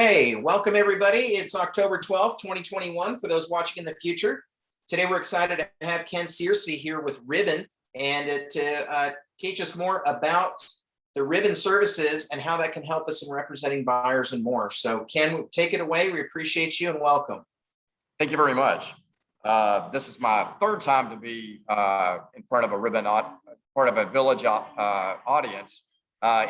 Hey, welcome everybody. It's October 12th, 2021 for those watching in the future. Today we're excited to have Ken Sircy here with Ribbon and to teach us more about the Ribbon services and how that can help us in representing buyers and more. So Ken, take it away. We appreciate you and welcome. Thank you very much. This is my third time to be in front of a Ribbon, part of a Village audience.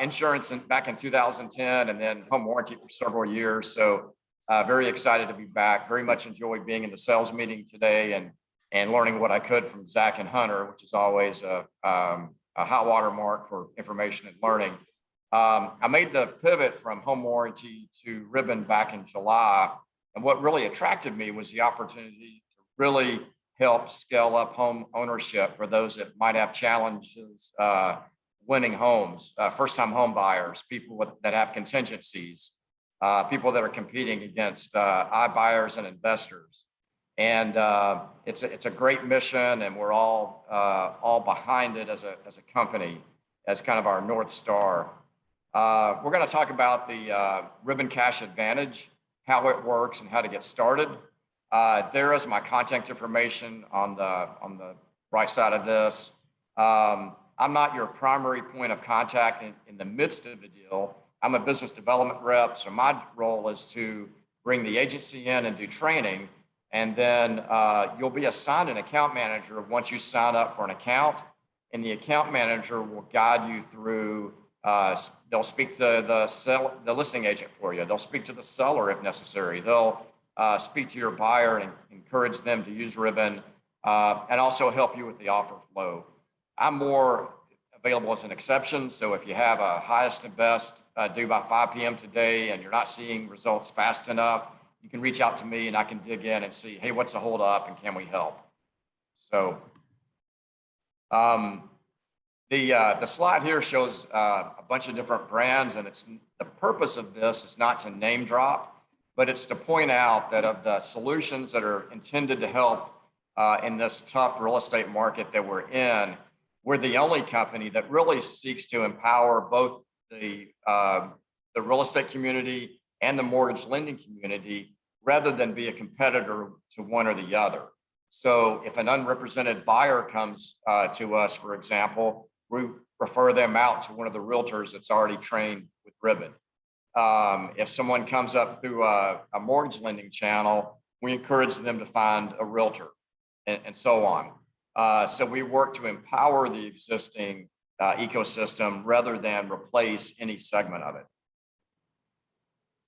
Insurance back in 2010 and then home warranty for several years. So very excited to be back. Very much enjoyed being in the sales meeting today and learning what I could from Zach and Hunter, which is always a high water mark for information and learning. I made the pivot from home warranty to Ribbon back in July. And what really attracted me was the opportunity to really help scale up home ownership for those that might have challenges winning homes, first-time home buyers, people that have contingencies, people that are competing against iBuyers and investors. And it's a great mission, and we're all behind it as a company, as kind of our North Star. We're going to talk about the RibbonCash Advantage, how it works, and how to get started. There is my contact information on the right side of this. I'm not your primary point of contact in the midst of the deal. I'm a business development rep, so my role is to bring the agency in and do training, and then you'll be assigned an account manager once you sign up for an account, and the account manager will guide you through. They'll speak to the listing agent for you. They'll speak to the seller if necessary. They'll speak to your buyer and encourage them to use Ribbon, and also help you with the offer flow. I'm more available as an exception. So if you have a highest and best due by 5 p.m. today and you're not seeing results fast enough, you can reach out to me and I can dig in and see, hey, what's the hold up and can we help? So the slide here shows a bunch of different brands, and the purpose of this is not to name drop, but it's to point out that of the solutions that are intended to help in this tough real estate market that we're in, we're the only company that really seeks to empower both the real estate community and the mortgage lending community rather than be a competitor to one or the other. So if an unrepresented buyer comes to us, for example, we refer them out to one of the realtors that's already trained with Ribbon. If someone comes up through a mortgage lending channel, we encourage them to find a realtor and so on. So we work to empower the existing ecosystem rather than replace any segment of it.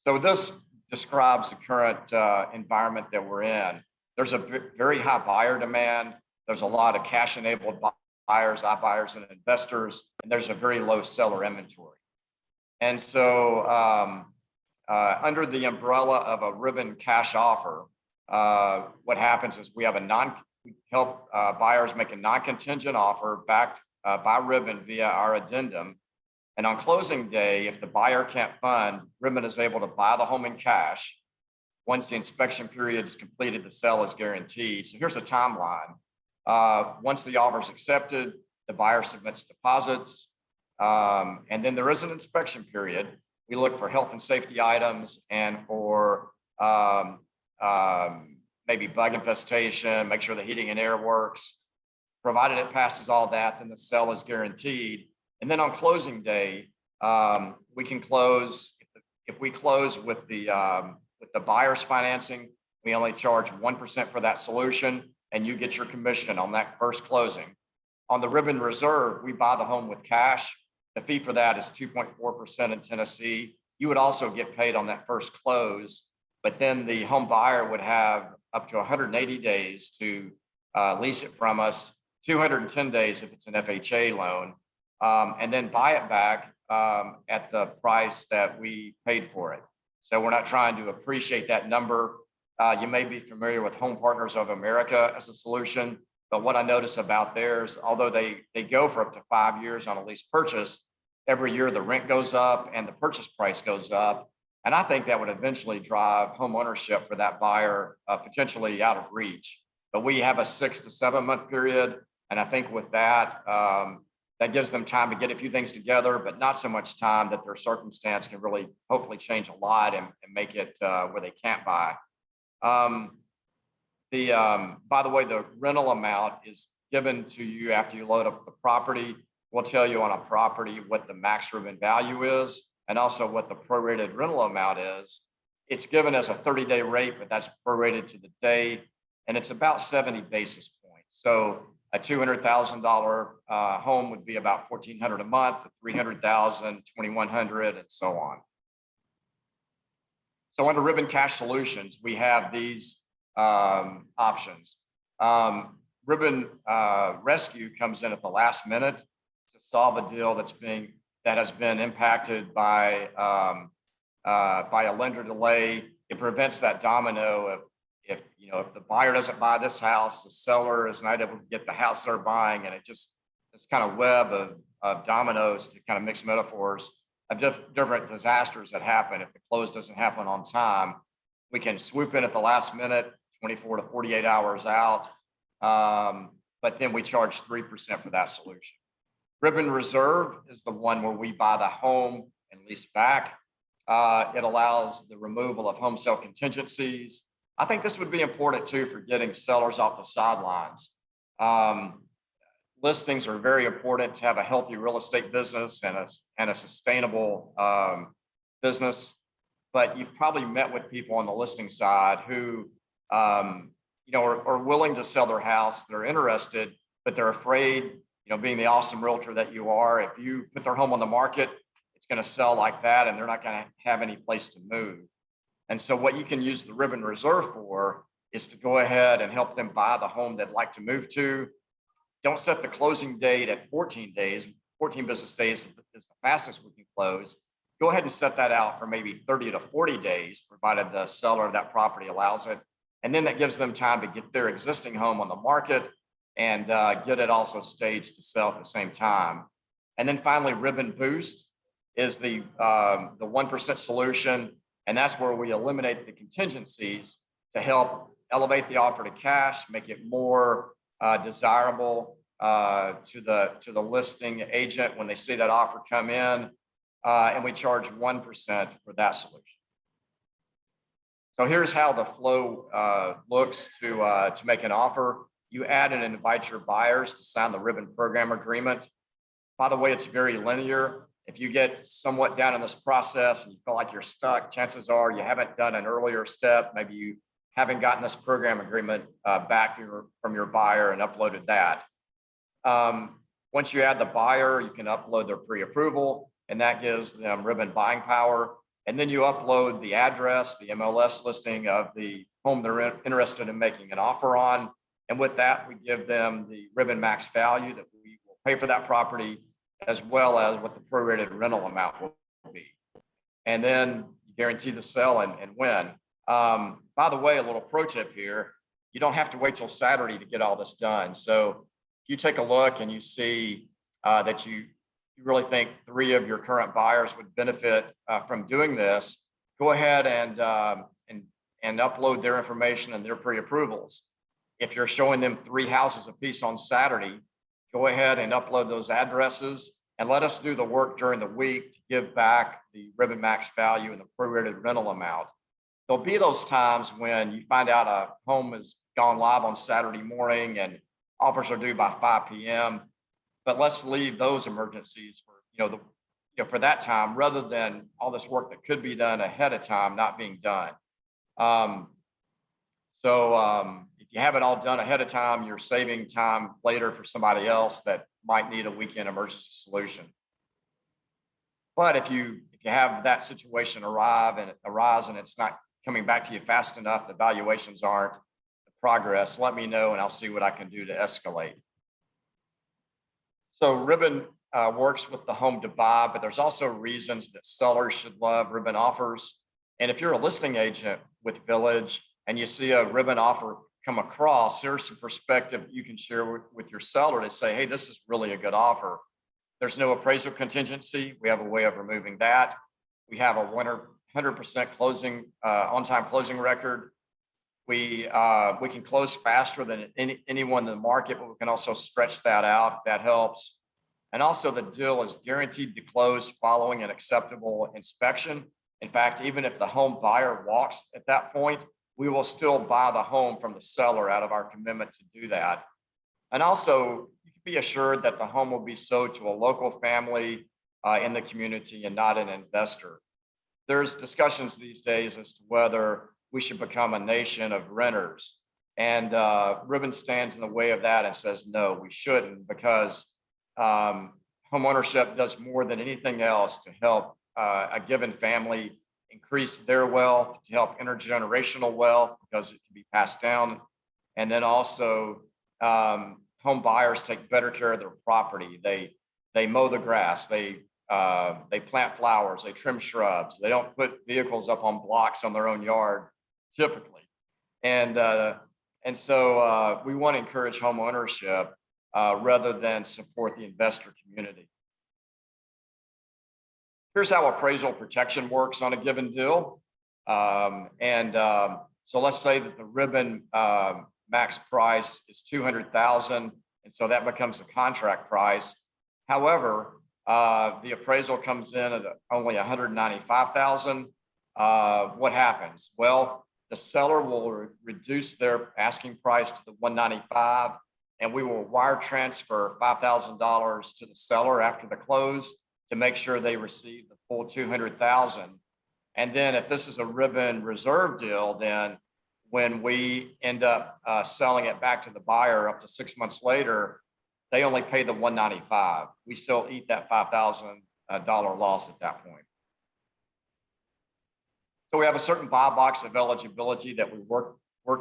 So this describes the current environment that we're in. There's a very high buyer demand. There's a lot of cash-enabled buyers, iBuyers, and investors, and there's a very low seller inventory. And so under the umbrella of a Ribbon cash offer, what happens is we help buyers make a non-contingent offer backed by Ribbon via our addendum. And on closing day, if the buyer can't fund, Ribbon is able to buy the home in cash. Once the inspection period is completed, the sale is guaranteed. So here's a timeline. Once the offer is accepted, the buyer submits deposits, and then there is an inspection period. We look for health and safety items and for maybe bug infestation, make sure the heating and air works. Provided it passes all that, then the sale is guaranteed. And then on closing day, we can close. If we close with the buyer's financing, we only charge 1% for that solution, and you get your commission on that first closing. On the Ribbon Reserve, we buy the home with cash. The fee for that is 2.4% in Tennessee. You would also get paid on that first close, but then the home buyer would have up to 180 days to lease it from us, 210 days if it's an FHA loan, and then buy it back at the price that we paid for it. So we're not trying to appreciate that number. You may be familiar with Home Partners of America as a solution, but what I notice about theirs, although they go for up to 5 years on a lease purchase, every year the rent goes up and the purchase price goes up. And I think that would eventually drive home ownership for that buyer potentially out of reach. But we have a 6 to 7 month period. And I think with that, That gives them time to get a few things together, but not so much time that their circumstance can really hopefully change a lot and make it where they can't buy. By the way, the rental amount is given to you after you load up the property. We'll tell you on a property what the max Ribbon value is and also what the prorated rental amount is. It's given as a 30-day rate, but that's prorated to the day, and it's about 70 basis points. So a $200,000 home would be about $1,400 a month, $300,000, $2,100, and so on. So under RibbonCash Solutions, we have these options. Ribbon Rescue comes in at the last minute to solve a deal that has been impacted by a lender delay. It prevents that domino of if the buyer doesn't buy this house, the seller is not able to get the house they're buying, and it's kind of web of dominoes, to kind of mix metaphors, of different disasters that happen. If the close doesn't happen on time, we can swoop in at the last minute, 24 to 48 hours out, but then we charge 3% for that solution. Ribbon Reserve is the one where we buy the home and lease back. It allows the removal of home sale contingencies. I think this would be important too for getting sellers off the sidelines. Listings are very important to have a healthy real estate business and a sustainable business. But you've probably met with people on the listing side who are willing to sell their house. They're interested, but they're afraid, being the awesome realtor that you are, if you put their home on the market, it's going to sell like that and they're not going to have any place to move. And so what you can use the Ribbon Reserve for is to go ahead and help them buy the home they'd like to move to. Don't set the closing date at 14 days. 14 business days is the fastest we can close. Go ahead and set that out for maybe 30 to 40 days, provided the seller of that property allows it. And then that gives them time to get their existing home on the market and get it also staged to sell at the same time. And then finally, Ribbon Boost is the 1% solution. And that's where we eliminate the contingencies to help elevate the offer to cash, make it more desirable to the listing agent when they see that offer come in. And we charge 1% for that solution. So here's how the flow looks to make an offer. You add and invite your buyers to sign the Ribbon program agreement. By the way, it's very linear. If you get somewhat down in this process and you feel like you're stuck, chances are you haven't done an earlier step. Maybe you haven't gotten this program agreement back from your buyer and uploaded that. Once you add the buyer, you can upload their pre-approval, and that gives them Ribbon buying power. And then you upload the address, the MLS listing of the home they're interested in making an offer on. And with that, we give them the Ribbon max value that we will pay for that property, as well as what the prorated rental amount will be. And then you guarantee the sale and win. By the way, a little pro tip here, you don't have to wait till Saturday to get all this done. So if you take a look and you see that you really think 3 of your current buyers would benefit from doing this, go ahead and upload their information and their pre-approvals. If you're showing them 3 houses apiece on Saturday, go ahead and upload those addresses and let us do the work during the week to give back the Ribbon max value and the prorated rental amount. There'll be those times when you find out a home has gone live on Saturday morning and offers are due by 5 p.m. But let's leave those emergencies for for that time, rather than all this work that could be done ahead of time not being done. If you have it all done ahead of time, you're saving time later for somebody else that might need a weekend emergency solution. But if you have that situation arise and it's not coming back to you fast enough, the valuations aren't the progress, let me know and I'll see what I can do to escalate. So Ribbon works with the home to buy, but there's also reasons that sellers should love Ribbon offers. And if you're a listing agent with Village and you see a Ribbon offer come across, here's some perspective you can share with your seller to say, hey, this is really a good offer. There's no appraisal contingency. We have a way of removing that. We have a 100% closing, on-time closing record. We can close faster than anyone in the market, but we can also stretch that out if that helps. And also the deal is guaranteed to close following an acceptable inspection. In fact, even if the home buyer walks at that point, we will still buy the home from the seller out of our commitment to do that. And also, you can be assured that the home will be sold to a local family in the community and not an investor. There's discussions these days as to whether we should become a nation of renters. And Ribbon stands in the way of that and says, no, we shouldn't, because homeownership does more than anything else to help a given family increase their wealth, to help intergenerational wealth, because it can be passed down. And then also home buyers take better care of their property. They mow the grass, they plant flowers, they trim shrubs. They don't put vehicles up on blocks on their own yard typically. And so we want to encourage home ownership rather than support the investor community. Here's how appraisal protection works on a given deal. So let's say that the Ribbon max price is $200,000, and so that becomes the contract price. However, the appraisal comes in at only $195,000. What happens? Well, the seller will reduce their asking price to the $195,000, and we will wire transfer $5,000 to the seller after the close to make sure they receive the full $200,000. And then if this is a Ribbon reserve deal, then when we end up selling it back to the buyer up to 6 months later, they only pay the $195,000. We still eat that $5,000 loss at that point. So we have a certain buy box of eligibility that we work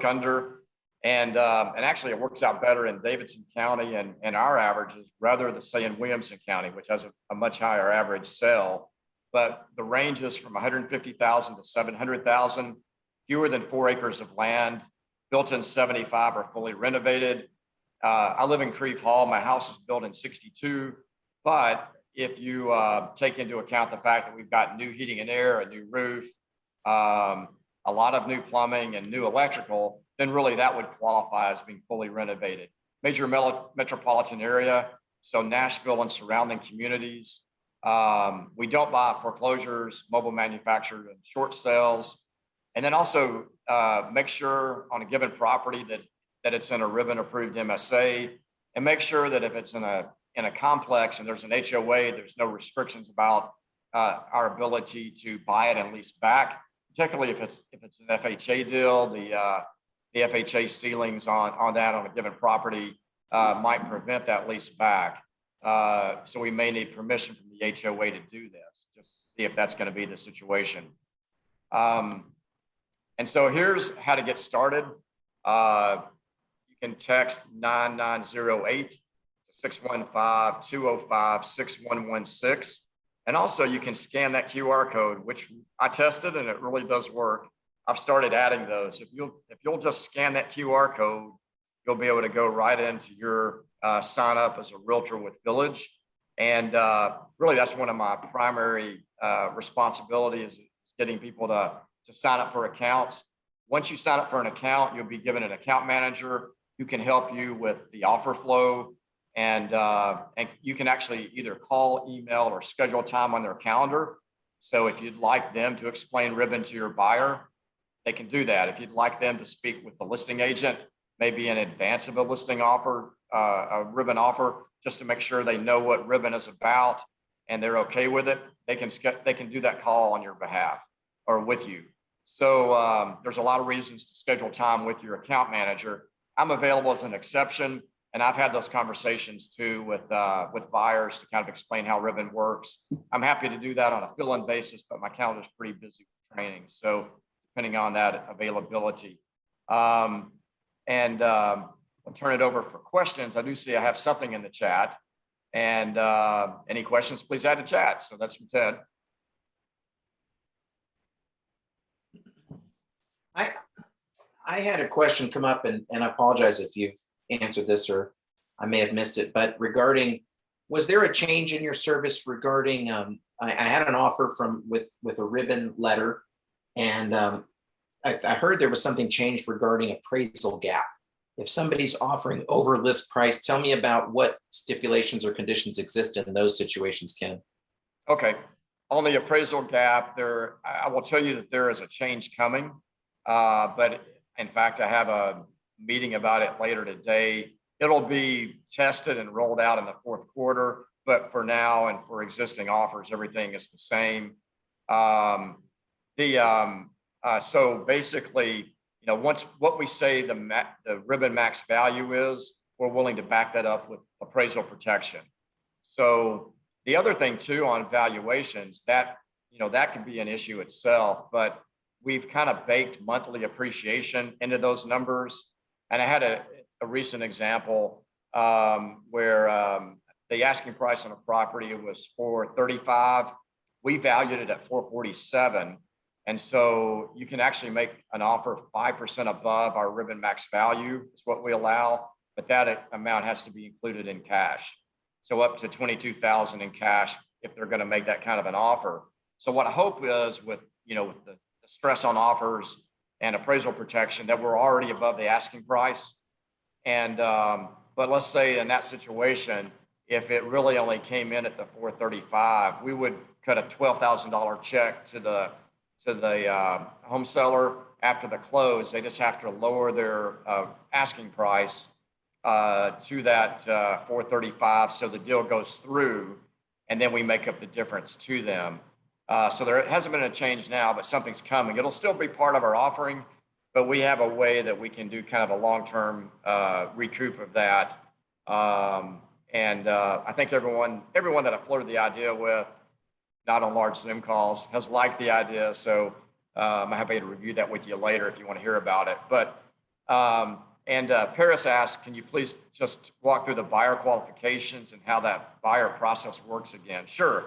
under. And actually it works out better in Davidson County and our averages rather than say in Williamson County, which has a much higher average sale. But the range is from 150,000 to 700,000, fewer than 4 acres of land, built-in 75 are fully renovated. I live in Creve Hall. My house was built in 62. But if you take into account the fact that we've got new heating and air, a new roof, a lot of new plumbing and new electrical, then really that would qualify as being fully renovated. Major metropolitan area, so Nashville and surrounding communities. We don't buy foreclosures, mobile manufactured and short sales. And then also make sure on a given property that it's in a Ribbon approved MSA, and make sure that if it's in a complex and there's an HOA, there's no restrictions about our ability to buy it and lease back, particularly if it's an FHA deal. The FHA ceilings on that on a given property might prevent that lease back. So we may need permission from the HOA to do this, just see if that's going to be the situation. And so here's how to get started. You can text 9908 to 615-205-6116. And also you can scan that QR code, which I tested and it really does work. I've started adding those. If you'll just scan that QR code, you'll be able to go right into your sign up as a realtor with Village. And really that's one of my primary responsibilities, is getting people to sign up for accounts. Once you sign up for an account, you'll be given an account manager who can help you with the offer flow. And you can actually either call, email, or schedule time on their calendar. So if you'd like them to explain Ribbon to your buyer, they can do that. If you'd like them to speak with the listing agent, maybe in advance of a listing offer, a Ribbon offer, just to make sure they know what Ribbon is about and they're okay with it, they can do that call on your behalf or with you. So there's a lot of reasons to schedule time with your account manager. I'm available as an exception. And I've had those conversations too with buyers to kind of explain how Ribbon works. I'm happy to do that on a fill-in basis, but my calendar is pretty busy with training. So depending on that availability. I'll turn it over for questions. I do see I have something in the chat. And any questions, please add to chat. So that's from Ted. I had a question come up, and I apologize if you've answered this or I may have missed it, but regarding, was there a change in your service regarding, I had an offer with a Ribbon letter, and I heard there was something changed regarding appraisal gap. if somebody's offering over list price, tell me about what stipulations or conditions exist in those situations, Ken. Okay. On the appraisal gap, I will tell you that there is a change coming. But in fact, I have a meeting about it later today. It'll be tested and rolled out in the fourth quarter. But for now and for existing offers, everything is the same. So basically, once what we say the Ribbon max value is, we're willing to back that up with appraisal protection. So the other thing too on valuations, that can be an issue itself, but we've kind of baked monthly appreciation into those numbers. And I had a recent example where the asking price on a property was $435. We valued it at $447. And so you can actually make an offer 5% above our Ribbon max value is what we allow, but that amount has to be included in cash. So up to $22,000 in cash if they're going to make that kind of an offer. So what I hope is with the stress on offers and appraisal protection that we're already above the asking price. And but let's say in that situation, if it really only came in at the $435, we would cut a $12,000 check to the home seller after the close. They just have to lower their asking price to that $435, so the deal goes through, and then we make up the difference to them. So there hasn't been a change now, but something's coming. It'll still be part of our offering, but we have a way that we can do kind of a long-term recoup of that. I think everyone that I floated the idea with, not on large Zoom calls, has liked the idea. So I'm happy to review that with you later if you want to hear about it. But Paris asked, can you please just walk through the buyer qualifications and how that buyer process works again? Sure.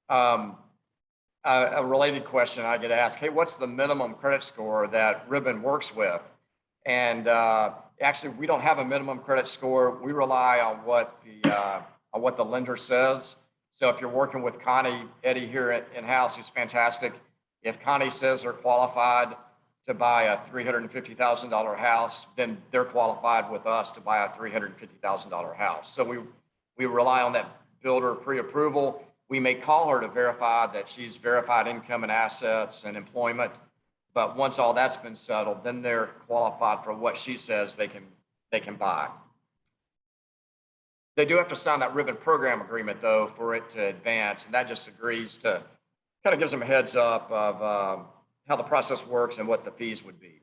A related question I get asked, hey, what's the minimum credit score that Ribbon works with? And actually, we don't have a minimum credit score. We rely on what the lender says. So if you're working with Connie Eddy here in-house, who's fantastic, if Connie says they're qualified to buy a $350,000 house, then they're qualified with us to buy a $350,000 house. So we rely on that builder pre-approval. We may call her to verify that she's verified income and assets and employment. But once all that's been settled, then they're qualified for what she says they can buy. They do have to sign that Ribbon program agreement, though, for it to advance. And that just agrees to kind of gives them a heads up of how the process works and what the fees would be.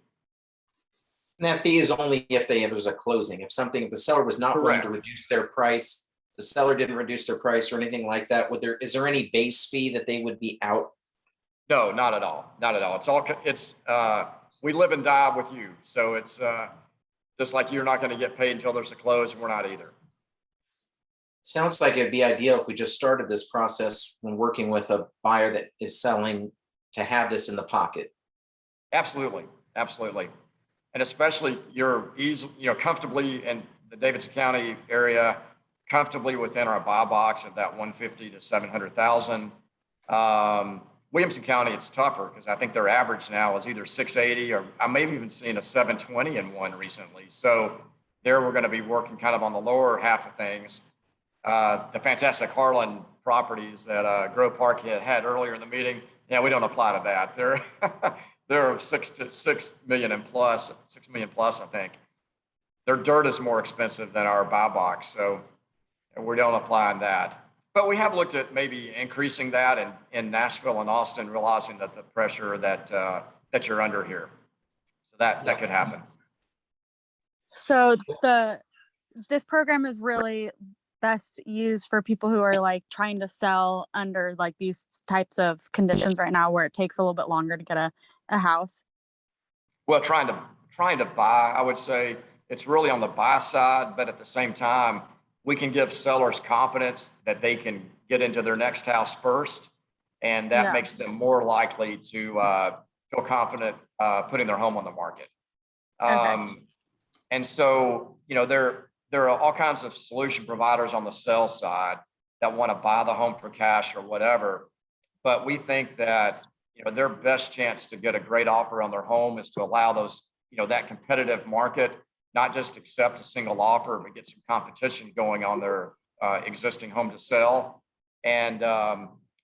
And that fee is only if there's a closing. If the seller was not willing to reduce their price, the seller didn't reduce their price or anything like that, is there any base fee that they would be out? No, not at all. Not at all. We live and die with you. So it's just like you're not going to get paid until there's a close, and we're not either. Sounds like it'd be ideal if we just started this process when working with a buyer that is selling to have this in the pocket. Absolutely. Absolutely. And especially you're comfortably in the Davidson County area, comfortably within our buy box of that 150 to 700,000. Williamson County, it's tougher because I think their average now is either 680 or I may have even seen a 720 in one recently. So there we're going to be working kind of on the lower half of things. The fantastic Harlan properties that Grove Park had earlier in the meeting, we don't apply to that. They're 6 million plus, I think. Their dirt is more expensive than our buy box, so we don't apply on that. But we have looked at maybe increasing that in Nashville and Austin, realizing that the pressure that you're under here. So that could happen. So this program is really best used for people who are like trying to sell under like these types of conditions right now where it takes a little bit longer to get a house. Well, trying to buy, I would say it's really on the buy side, but at the same time, we can give sellers confidence that they can get into their next house first. And that makes them more likely to feel confident putting their home on the market. Okay. And so, there are all kinds of solution providers on the sell side that want to buy the home for cash or whatever. But we think that, their best chance to get a great offer on their home is to allow those, that competitive market not just accept a single offer, but get some competition going on their existing home to sell. And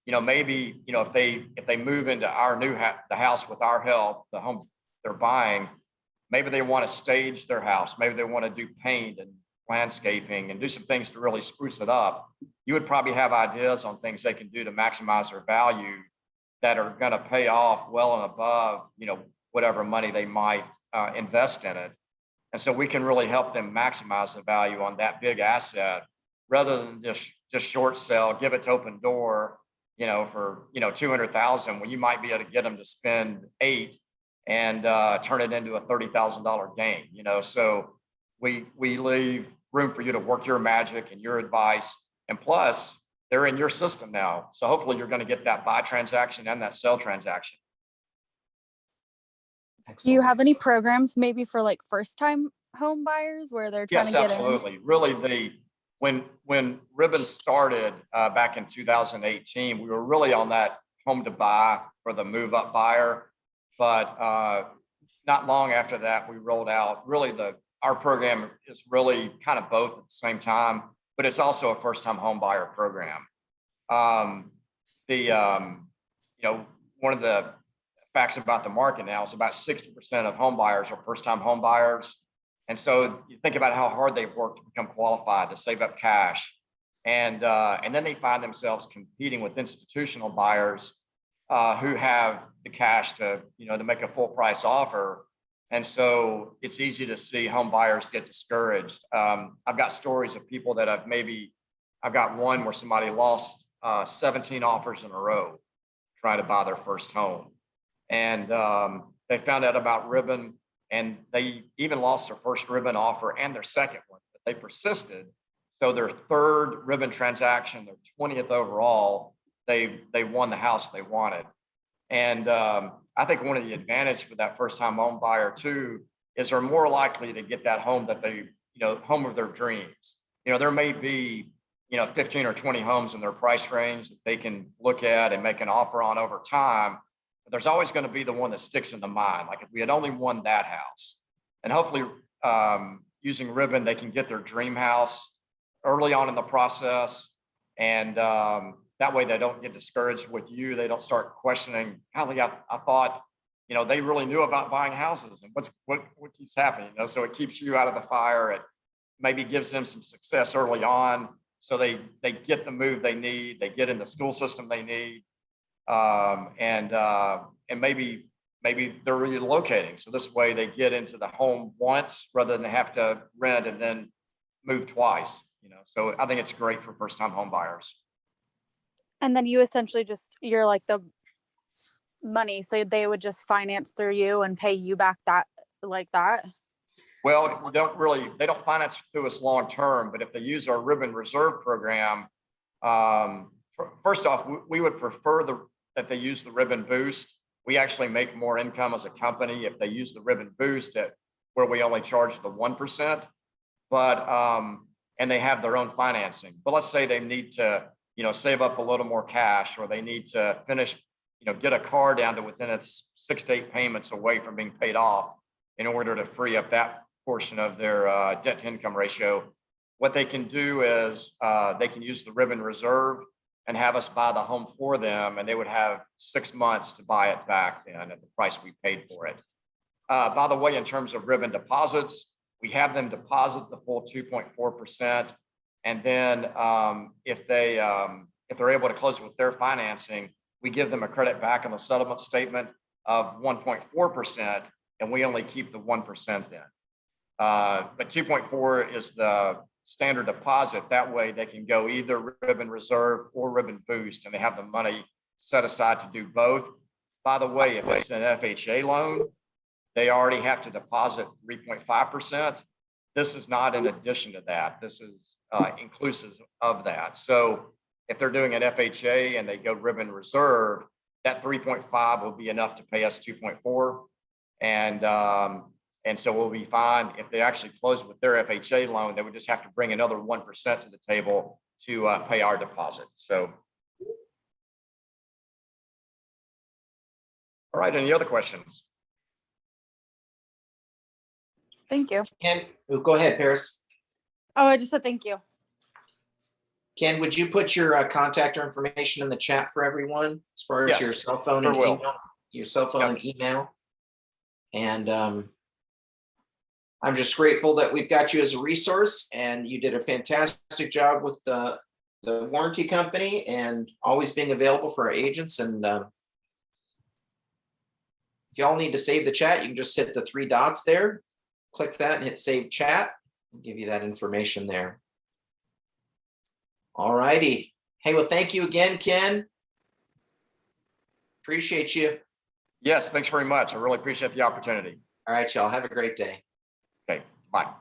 maybe if they move into our the house with our help, the home they're buying, maybe they want to stage their house, maybe they want to do paint and landscaping and do some things to really spruce it up. You would probably have ideas on things they can do to maximize their value that are going to pay off well and above whatever money they might invest in it. And so we can really help them maximize the value on that big asset rather than just short sell, give it to Open Door, for 200,000 when you might be able to get them to spend 8 and turn it into a $30,000 gain. So we leave room for you to work your magic and your advice, and plus they're in your system now. So hopefully you're going to get that buy transaction and that sell transaction. Do you have any programs maybe for like first-time home buyers where they're trying to get in? Yes, absolutely. Really, when Ribbon started back in 2018, we were really on that home to buy for the move-up buyer. But not long after that, we rolled out our program is really kind of both at the same time, but it's also a first-time home buyer program. One of the facts about the market now is about 60% of home buyers are first-time home buyers. And so you think about how hard they've worked to become qualified, to save up cash. And then they find themselves competing with institutional buyers who have the cash to make a full price offer. And so it's easy to see home buyers get discouraged. I've got stories of people that I've got one where somebody lost 17 offers in a row trying to buy their first home. And they found out about Ribbon, and they even lost their first Ribbon offer and their second one, but they persisted. So their third Ribbon transaction, their 20th overall, they won the house they wanted. And I think one of the advantages for that first-time home buyer too is they're more likely to get that home that home of their dreams. There may be 15 or 20 homes in their price range that they can look at and make an offer on over time. But there's always going to be the one that sticks in the mind. Like if we had only won that house, and hopefully using Ribbon, they can get their dream house early on in the process, and that way they don't get discouraged with you. They don't start questioning, golly, I thought, they really knew about buying houses, and what keeps happening, so it keeps you out of the fire. It maybe gives them some success early on. So they get the move they need, they get in the school system they need. And maybe they're relocating. So this way they get into the home once rather than have to rent and then move twice, so I think it's great for first-time home buyers. And then you essentially you're like the money, so they would just finance through you and pay you back that. Well, they don't finance through us long-term, but if they use our Ribbon Reserve program, first off, we would prefer that they use the Ribbon Boost. We actually make more income as a company if they use the Ribbon Boost where we only charge the 1%, and they have their own financing. But let's say they need to, save up a little more cash, or they need to finish, get a car down to within its 6 to 8 payments away from being paid off in order to free up that portion of their debt to income ratio. What they can do is they can use the Ribbon Reserve and have us buy the home for them, and they would have 6 months to buy it back then at the price we paid for it. By the way, in terms of Ribbon deposits, we have them deposit the full 2.4%. And then if they're able to close with their financing, we give them a credit back on the settlement statement of 1.4%, and we only keep the 1% then. But 2.4 is the standard deposit. That way they can go either Ribbon Reserve or Ribbon Boost, and they have the money set aside to do both. By the way, if it's an FHA loan, they already have to deposit 3.5%. This is not in addition to that. This is inclusive of that. So if they're doing an FHA and they go Ribbon Reserve, that 3.5 will be enough to pay us 2.4. And so we'll be fine. If they actually close with their FHA loan, they would just have to bring another 1% to the table to pay our deposit. So, all right, any other questions? Thank you. Ken, oh, go ahead, Paris. Oh, I just said thank you. Ken, would you put your contact information in the chat for everyone as far as Yes, your cell phone sure and will. email? Your cell phone Yep. and email. And I'm just grateful that we've got you as a resource, and you did a fantastic job with the warranty company and always being available for our agents. And if y'all need to save the chat, you can just hit the 3 dots there, click that and hit save chat. I'll give you that information there. All righty. Hey, well, thank you again, Ken. Appreciate you. Yes, thanks very much. I really appreciate the opportunity. All right, y'all. Have a great day. Okay, bye.